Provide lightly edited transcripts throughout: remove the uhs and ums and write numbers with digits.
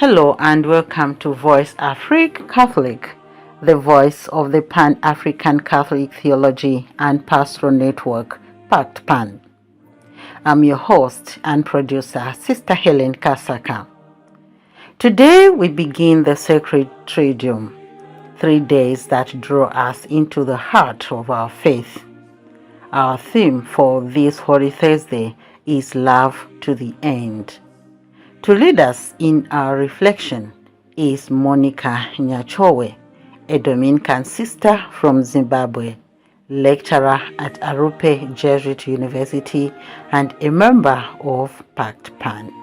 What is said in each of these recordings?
Hello and welcome to VoiceAfrique Catholic, the voice of the Pan-African Catholic Theology and Pastoral Network, PACT-PAN. I'm your host and producer, Sister Helen Kasaka. Today we begin the Sacred Triduum, 3 days that draw us into the heart of our faith. Our theme for this Holy Thursday is Love to the End. To lead us in our reflection is Monica Nyachowe, a Dominican sister from Zimbabwe, lecturer at Arrupe Jesuit University and a member of PACT-PAN.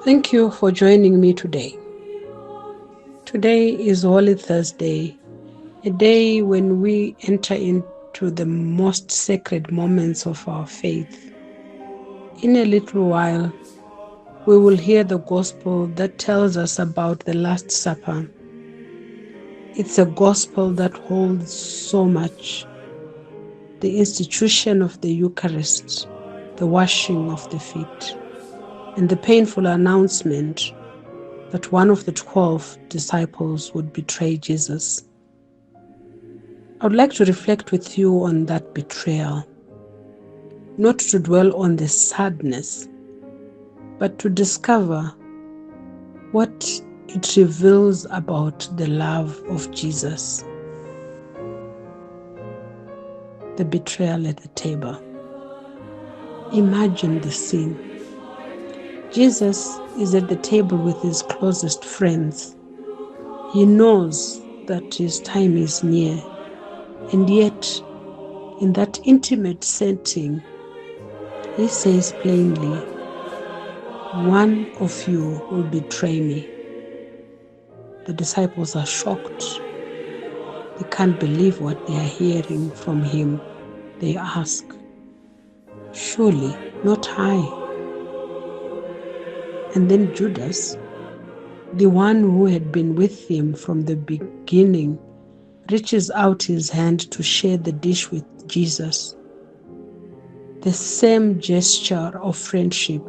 Thank you for joining me today. Today is Holy Thursday, a day when we enter into the most sacred moments of our faith. In a little while, we will hear the gospel that tells us about the Last Supper. It's a gospel that holds so much: the institution of the Eucharist, the washing of the feet, and the painful announcement that one of the 12 disciples would betray Jesus. I would like to reflect with you on that betrayal, not to dwell on the sadness, but to discover what it reveals about the love of Jesus. The betrayal at the table. Imagine the scene. Jesus is at the table with his closest friends. He knows that his time is near, and yet, in that intimate setting, he says plainly, "One of you will betray me." The disciples are shocked. They can't believe what they are hearing from him. They ask, "Surely not I?" And then Judas, the one who had been with him from the beginning, reaches out his hand to share the dish with Jesus. The same gesture of friendship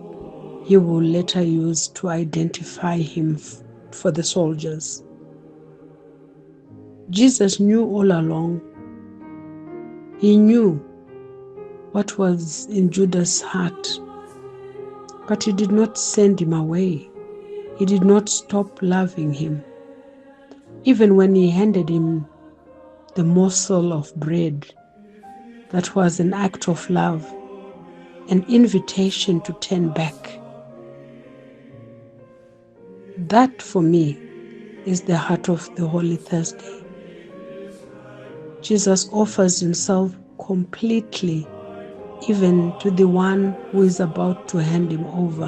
he will later use to identify him for the soldiers. Jesus knew all along. He knew what was in Judas' heart. But he did not send him away. He did not stop loving him. Even when he handed him the morsel of bread, that was an act of love, an invitation to turn back. That, for me, is the heart of the Holy Thursday. Jesus offers himself completely, even to the one who is about to hand him over.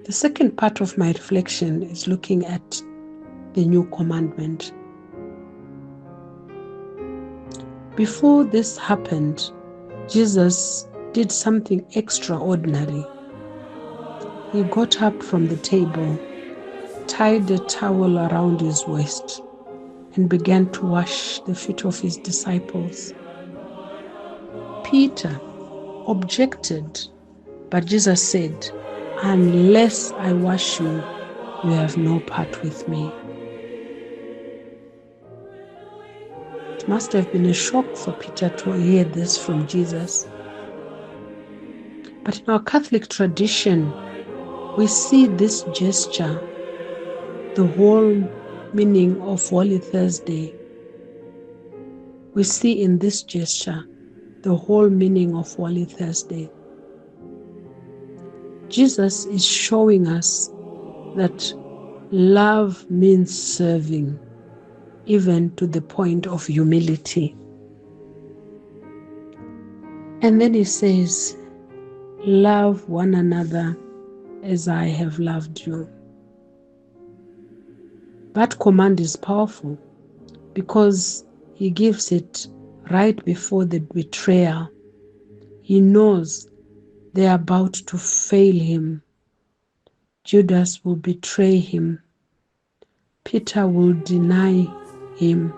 The second part of my reflection is looking at the new commandment. Before this happened, Jesus did something extraordinary. He got up from the table, tied a towel around his waist, and began to wash the feet of his disciples. Peter objected, but Jesus said, "Unless I wash you, you have no part with me." It must have been a shock for Peter to hear this from Jesus. But in our Catholic tradition, we see this gesture, the whole meaning of Holy Thursday. We see in this gesture the whole meaning of Holy Thursday. Jesus is showing us that love means serving, even to the point of humility. And then he says, "Love one another as I have loved you." That command is powerful because he gives it right before the betrayal. He knows they are about to fail him. Judas will betray him. Peter will deny him.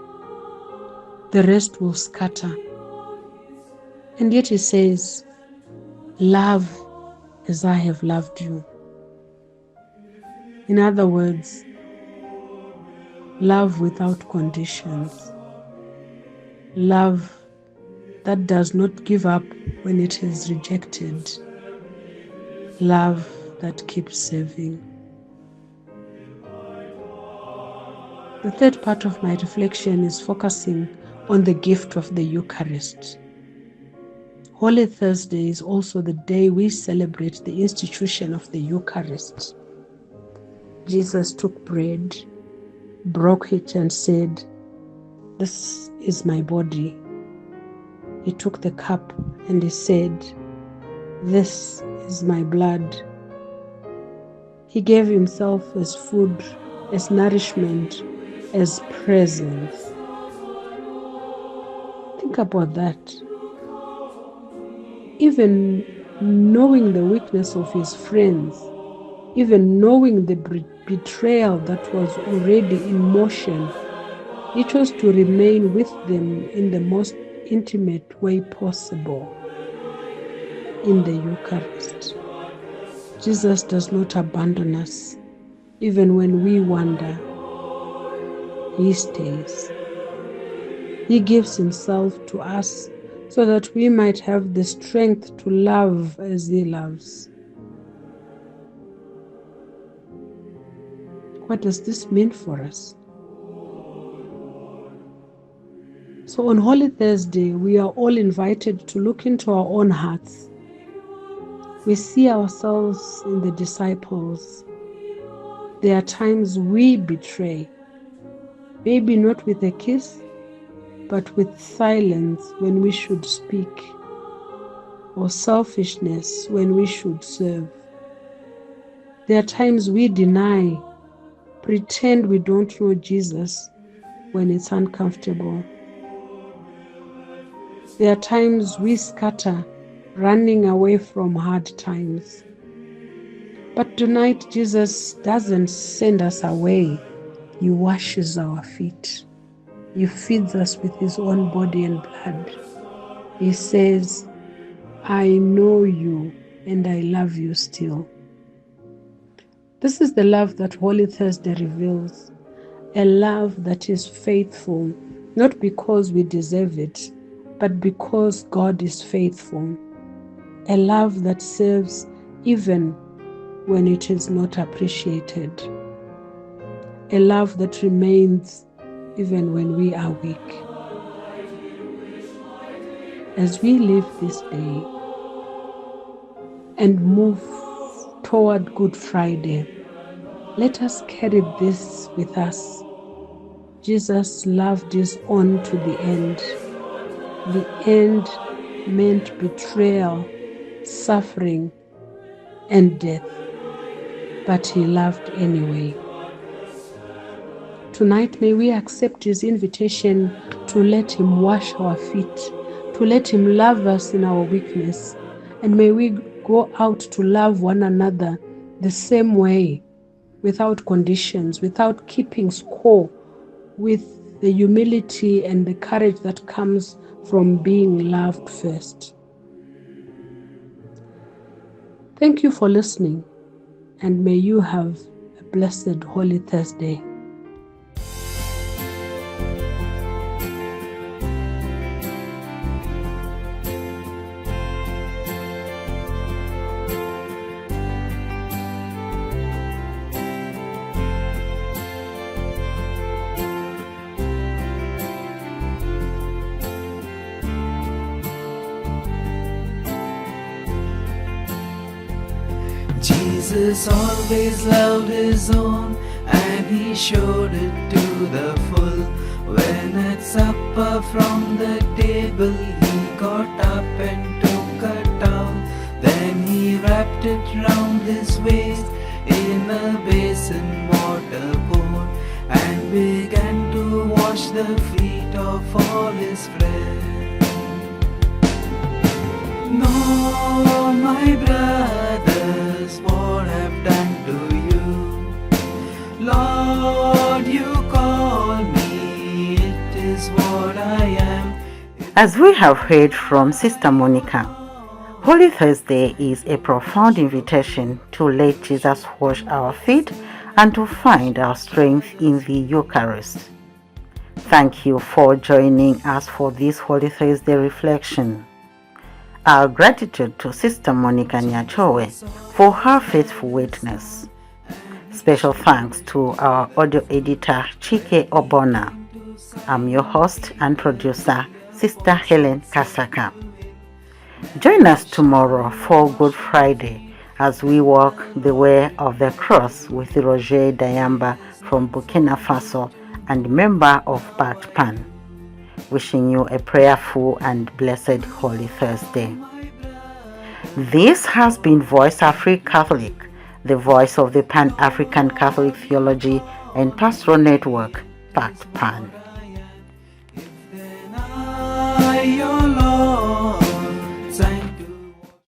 The rest will scatter. And yet he says, "Love as I have loved you." In other words, love without conditions. Love that does not give up when it is rejected. Love that keeps serving. The third part of my reflection is focusing on the gift of the Eucharist. Holy Thursday is also the day we celebrate the institution of the Eucharist. Jesus took bread, broke it and said, "This is my body." He took the cup and he said, "This is my blood." He gave himself as food, as nourishment, as presence. Think about that. Even knowing the weakness of his friends, even knowing the betrayal that was already in motion, he chose to remain with them in the most intimate way possible in the Eucharist. Jesus does not abandon us. Even when we wander, he stays. He gives himself to us so that we might have the strength to love as he loves. What does this mean for us? So on Holy Thursday, we are all invited to look into our own hearts. We see ourselves in the disciples. There are times we betray, maybe not with a kiss, but with silence when we should speak, or selfishness when we should serve. There are times we deny, pretend we don't know Jesus when it's uncomfortable. There are times we scatter, running away from hard times. But tonight, Jesus doesn't send us away. He washes our feet. He feeds us with his own body and blood. He says, "I know you and I love you still." This is the love that Holy Thursday reveals, a love that is faithful, not because we deserve it, but because God is faithful. A love that serves even when it is not appreciated. A love that remains even when we are weak. As we live this day and move toward Good Friday, let us carry this with us. Jesus loved his own to the end. The end meant betrayal, suffering, and death, but he loved anyway. Tonight, may we accept his invitation to let him wash our feet, to let him love us in our weakness, and may we go out to love one another the same way, without conditions, without keeping score, with the humility and the courage that comes from being loved first. Thank you for listening, and may you have a blessed Holy Thursday. Jesus always loved his own, and he showed it to the full. When at supper from the table he got up and took a towel, then he wrapped it round his waist in a basin water poured, and began to wash the feet of all his friends. No, my brothers, what I've done to you. Lord, you call me, it is what I am. As we have heard from Sister Monica, Holy Thursday is a profound invitation to let Jesus wash our feet and to find our strength in the Eucharist. Thank you for joining us for this Holy Thursday reflection. Our gratitude to Sister Monica Nyachowe for her faithful witness. Special thanks to our audio editor Chike Ogbonna. I'm your host and producer, Sister Helen Kasaka. Join us tomorrow for Good Friday as we walk the way of the cross with Roger Dayamba from Burkina Faso and member of Pact Pan. Wishing you a prayerful and blessed Holy Thursday. This has been VoiceAfrique Catholic, the voice of the Pan-African Catholic Theology and Pastoral Network, Pact Pan.